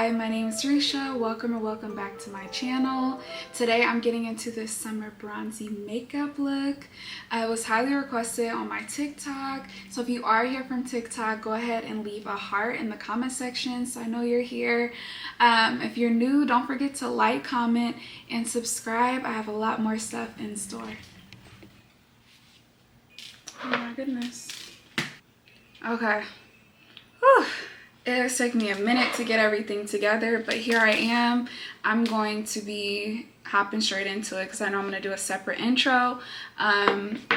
Hi, my name is Risha. Welcome or welcome back to my channel. Today I'm getting into this summer bronzy makeup look. It was highly requested on my TikTok. So if you are here from TikTok, go ahead and leave a heart in the comment section so I know you're here. If you're new, don't forget to like, comment, and subscribe. I have a lot more stuff in store. Oh my goodness. Okay. Whew. It has taken me a minute to get everything together, but here I am. I'm going to be hopping straight into it because I know I'm going to do a separate intro.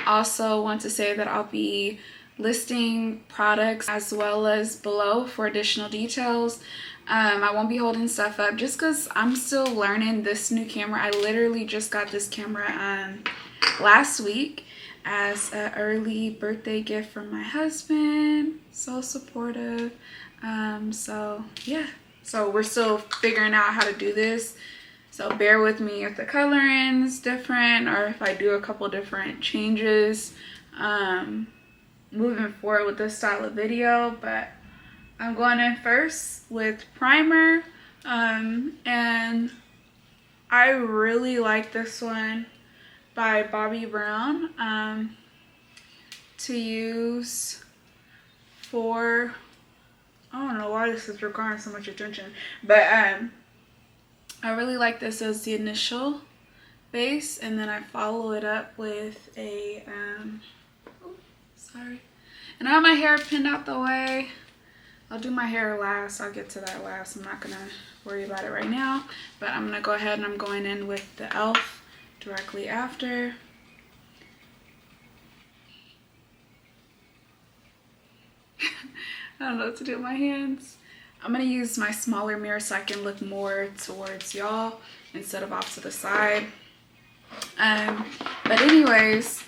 Also want to say that I'll be listing products as well as below for additional details. I won't be holding stuff up just because I'm still learning this new camera. I literally just got this camera last week as an early birthday gift from my husband. So supportive. So yeah, so we're still figuring out how to do this, so bear with me if the coloring is different or if I do a couple different changes moving forward with this style of video. But I'm going in first with primer, and I really like this one by Bobbi Brown to use for, I don't know why this is requiring so much attention, but I really like this as the initial base, and then I follow it up with a sorry, and I have my hair pinned out the way. I'll do my hair last. I'll get to that last. I'm not gonna worry about it right now, but I'm gonna go ahead and I'm going in with the e.l.f. directly after. I don't know what to do with my hands. I'm gonna use my smaller mirror so I can look more towards y'all instead of off to the side. But anyways,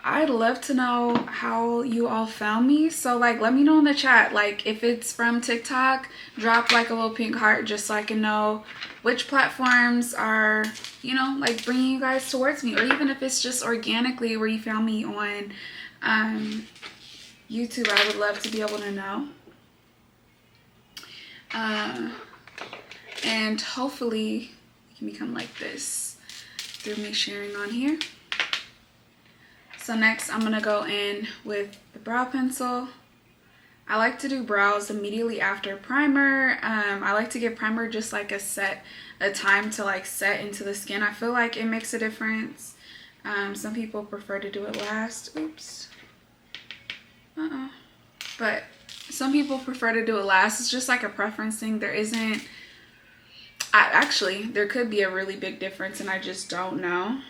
I'd love to know how you all found me. So like, let me know in the chat. Like if it's from TikTok, drop like a little pink heart just so I can know which platforms are, you know, like bringing you guys towards me, or even if it's just organically where you found me on YouTube. I would love to be able to know. And hopefully it can become like this through me sharing on here. So next I'm gonna go in with the brow pencil. I like to do brows immediately after primer. I like to give primer just like a time to like set into the skin. I feel like it makes a difference. Some people prefer to do it last. Oops. But some people prefer to do it last. It's just like a preference thing. There isn't, actually there could be a really big difference and I just don't know.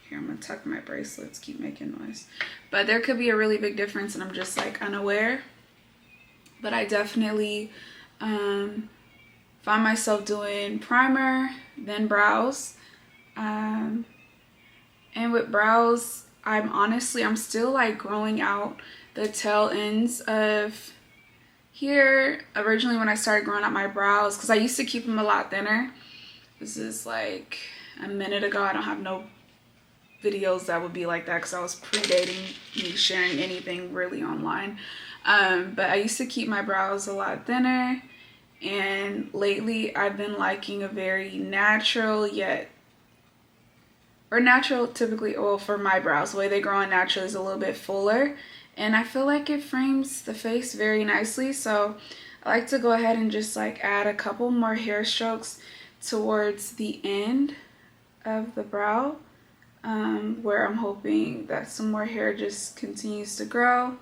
Here, I'm gonna tuck my bracelets, keep making noise, but there could be a really big difference and I'm just like unaware. But I definitely find myself doing primer then brows, and with brows I'm still like growing out the tail ends of here. Originally when I started growing out my brows, because I used to keep them a lot thinner. This is like a minute ago. I don't have no videos that would be like that because I was predating me sharing anything really online. But I used to keep my brows a lot thinner, and lately I've been liking a very natural yet, or natural typically, well for my brows, the way they grow on naturally is a little bit fuller, and I feel like it frames the face very nicely. So I like to go ahead and just like add a couple more hair strokes towards the end of the brow, where I'm hoping that some more hair just continues to grow.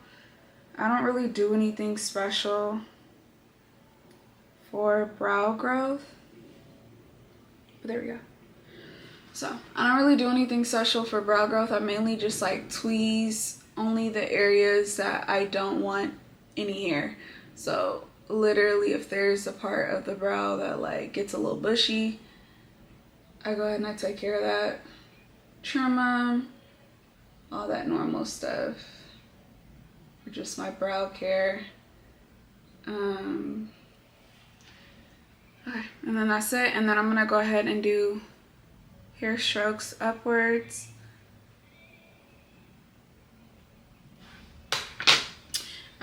I don't really do anything special for brow growth, but there we go. So I don't really do anything special for brow growth. I mainly just like tweeze only the areas that I don't want any hair. So literally if there's a part of the brow that like gets a little bushy, I go ahead and I take care of that. Trim them, all that normal stuff. Or just my brow care. Okay, and then that's it. And then I'm gonna go ahead and do hair strokes upwards.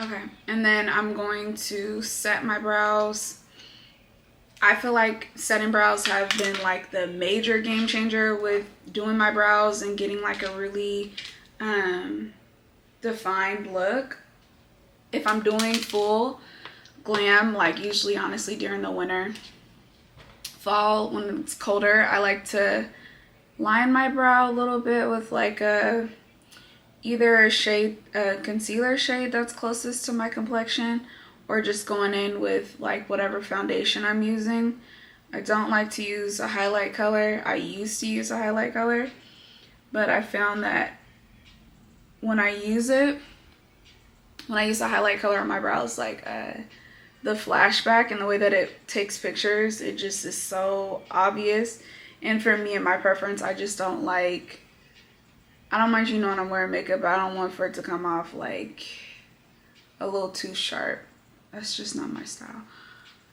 Okay, and then I'm going to set my brows I feel like setting brows have been like the major game changer with doing my brows and getting like a really defined look. If I'm doing full glam, like usually honestly during the winter, fall, when it's colder, I like to line my brow a little bit with like either a concealer shade that's closest to my complexion, or just going in with like whatever foundation I'm using. I don't like to use a highlight color. I used to use a highlight color, but I found that when I use a highlight color on my brows, like the flashback and the way that it takes pictures, it just is so obvious. And for me and my preference, I just don't like, I don't mind, you know, when I'm wearing makeup, but I don't want for it to come off like a little too sharp. That's just not my style.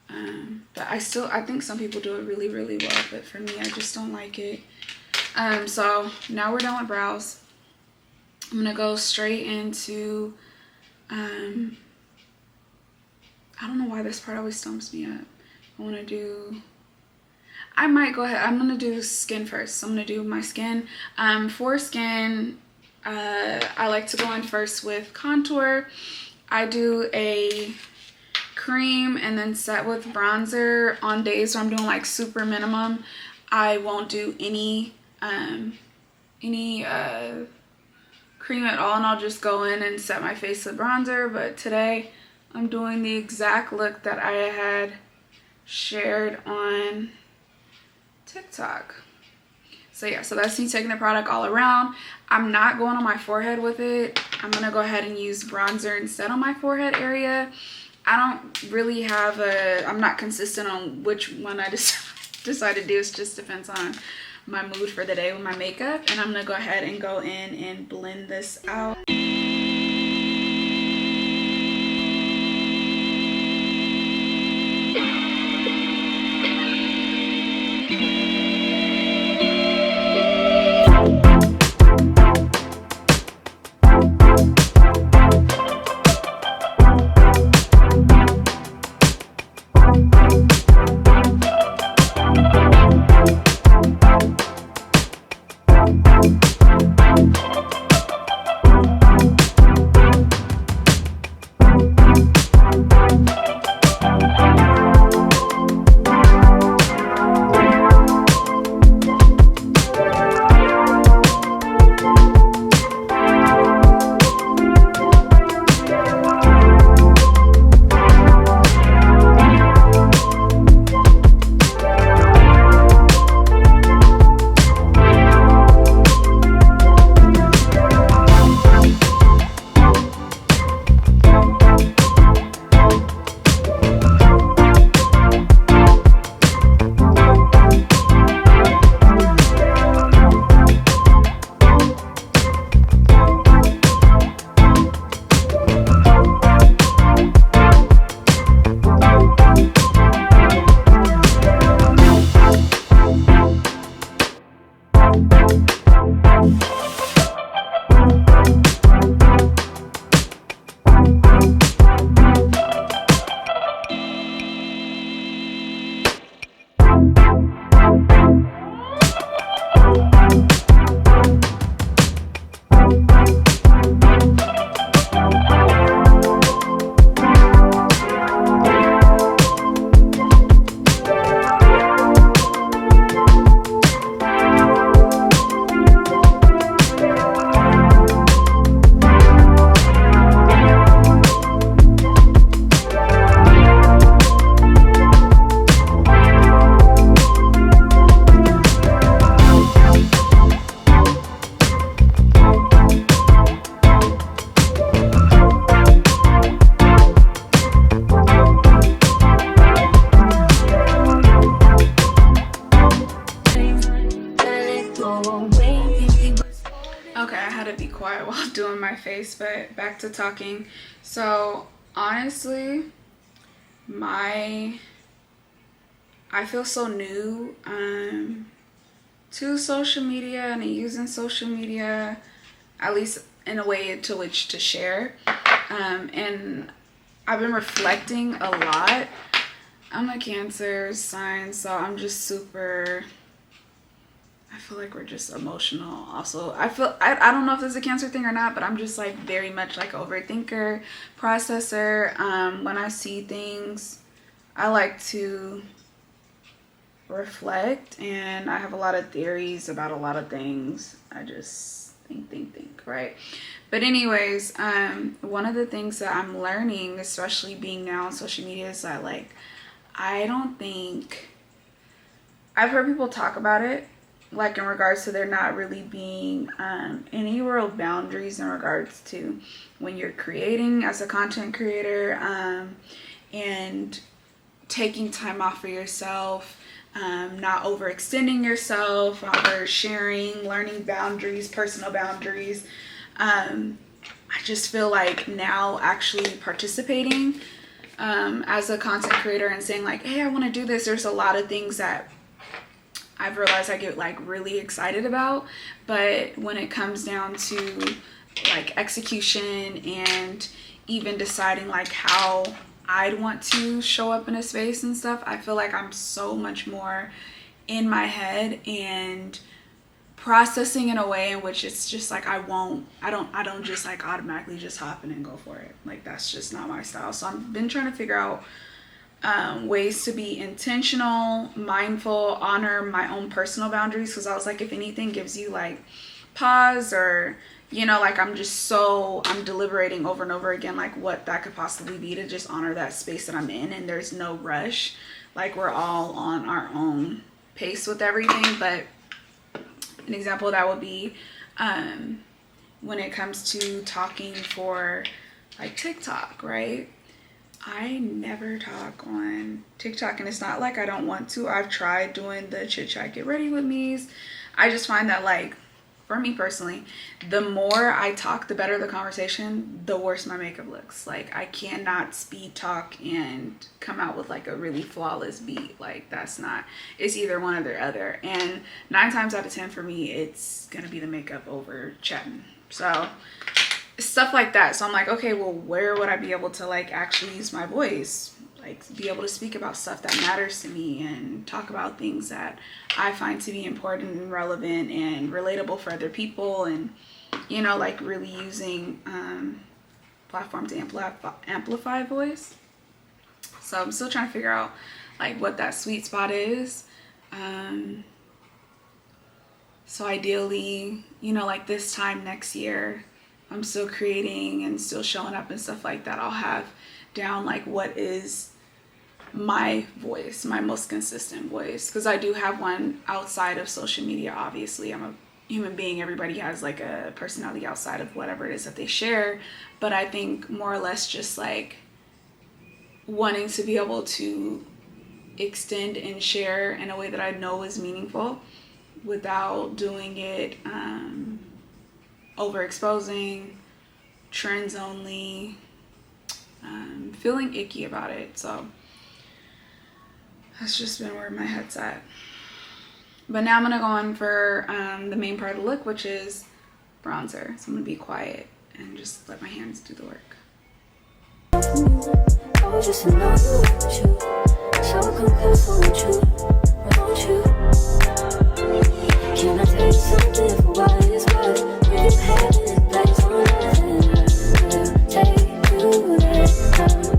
But I think some people do it really, really well, but for me, I just don't like it. So now we're done with brows. I'm gonna go straight into, I don't know why this part always stumps me up. I might go ahead, I'm gonna do skin first. So I'm gonna do my skin. For skin, I like to go in first with contour. I do a cream and then set with bronzer on days where I'm doing like super minimum. I won't do any cream at all, and I'll just go in and set my face with bronzer. But today I'm doing the exact look that I had shared on TikTok. So yeah, so that's me taking the product all around. I'm not going on my forehead with it. I'm gonna go ahead and use bronzer instead on my forehead area. I don't really have I'm not consistent on which one I decide to do. It just depends on my mood for the day with my makeup. And I'm gonna go ahead and go in and blend this out. Doing my face, but back to talking. So honestly, I feel so new to social media and using social media, at least in a way to which to share, and I've been reflecting a lot I'm a Cancer sign, so I'm just super, I feel like we're just emotional. Also, I don't know if this is a Cancer thing or not, but I'm just like very much like overthinker, processor. When I see things, I like to reflect, and I have a lot of theories about a lot of things. I just think, right? But anyways, one of the things that I'm learning, especially being now on social media, is that like, I don't think, I've heard people talk about it, like in regards to there not really being any real boundaries in regards to when you're creating as a content creator, and taking time off for yourself, not overextending yourself, oversharing, learning boundaries, personal boundaries. I just feel like now actually participating as a content creator and saying like, hey, I want to do this, there's a lot of things that I've realized I get like really excited about, but when it comes down to like execution and even deciding like how I'd want to show up in a space and stuff, I feel like I'm so much more in my head and processing in a way in which it's just like I don't just like automatically just hop in and go for it. Like that's just not my style. So I've been trying to figure out ways to be intentional, mindful, honor my own personal boundaries, because I was like, if anything gives you like pause, or you know, like I'm deliberating over and over again like what that could possibly be, to just honor that space that I'm in, and there's no rush, like we're all on our own pace with everything. But an example of that would be when it comes to talking for like TikTok, right? I never talk on TikTok, and it's not like I don't want to. I've tried doing the chit chat get ready with me's. I just find that like, for me personally, the more I talk, the better the conversation, the worse my makeup looks. Like I cannot speed talk and come out with like a really flawless beat. Like that's not, it's either one or the other. And 9 times out of 10 for me, it's gonna be the makeup over chatting. So stuff like that. So I'm like, okay, well, where would I be able to like actually use my voice? Like be able to speak about stuff that matters to me and talk about things that I find to be important and relevant and relatable for other people, and you know, like really using platform to amplify voice. So I'm still trying to figure out like what that sweet spot is. So ideally, you know, like this time next year, I'm still creating and still showing up and stuff like that. I'll have down like what is my voice, my most consistent voice, because I do have one outside of social media. Obviously I'm a human being, everybody has like a personality outside of whatever it is that they share, but I think more or less just like wanting to be able to extend and share in a way that I know is meaningful without doing it overexposing, trends only, feeling icky about it. So that's just been where my head's at. But now I'm gonna go on for the main part of the look, which is bronzer. So I'm gonna be quiet and just let my hands do the work. Can I tell you something for what it's worth? We've had it place on nothing. Take you there,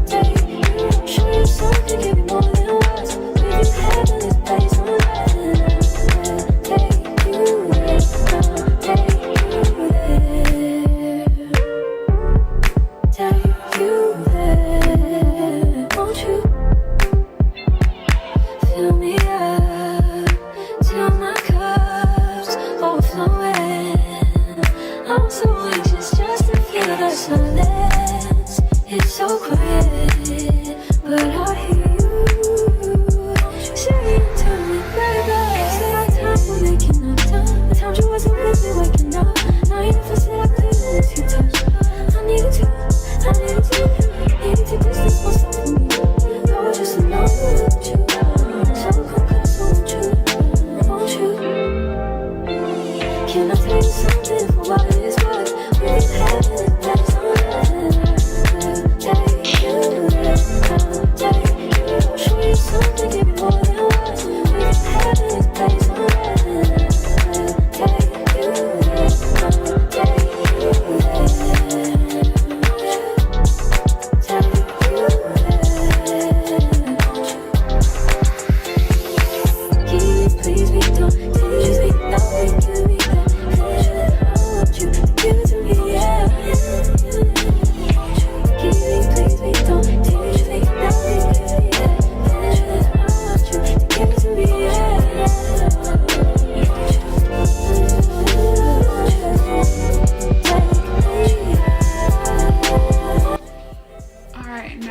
take you. Show you something, give you more than words. We've had this place on nothing. Take you there, take you there. Take you there. Won't you fill me up till my cup's overflowing? I'm so anxious just to feel the silence. It's so quiet, but I hear you saying to me, baby, say our time, we're making up time. The times you wasn't with me waking up. Now you never said I couldn't let you touch. I needed to, need to distance myself from you. I was just alone with you, so close with you. Won't you? Can I tell you something for what it's worth? We've had it place on nothing. Take you there, take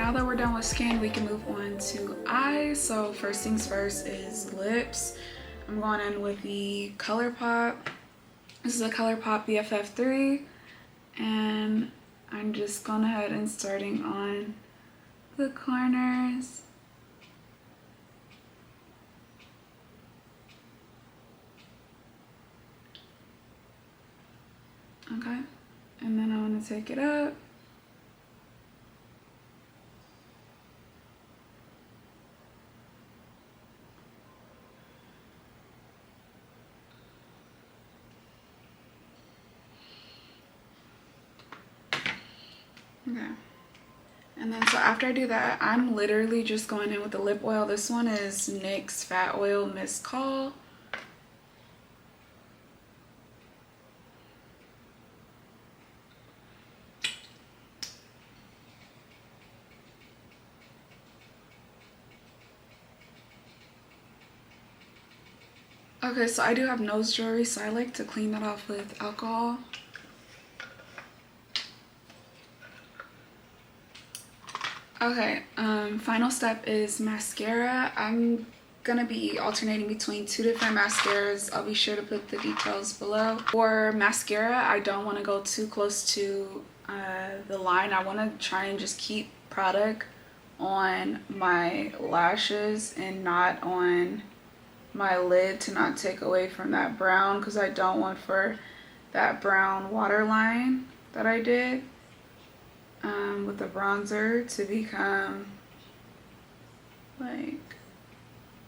now that we're done with skin, we can move on to eyes. So first things first is lips. I'm going in with the ColourPop. This is a ColourPop BFF3, and I'm just going ahead and starting on the corners. Okay, and then I want to take it up. Okay, and then so after I do that, I'm literally just going in with the lip oil. This one is NYX Fat Oil Mist Call. Okay, so I do have nose jewelry, so I like to clean that off with alcohol. Okay, final step is mascara. I'm gonna be alternating between two different mascaras. I'll be sure to put the details below. For mascara, I don't want to go too close to the line. I want to try and just keep product on my lashes and not on my lid to not take away from that brown, because I don't want for that brown waterline that I did with the bronzer to become like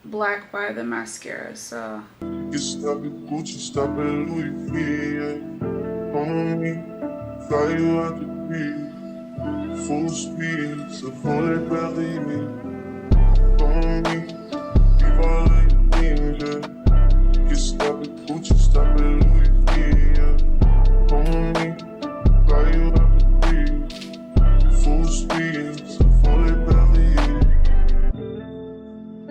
black by the mascara. So you stop at Gucci, stop at Louis V, on me, fly you out the beat, full speed, so for that belly me, on me, keep all of your things, yeah. You stop at Gucci, stop at Louis V, on me, fly you out the beat, full speed, so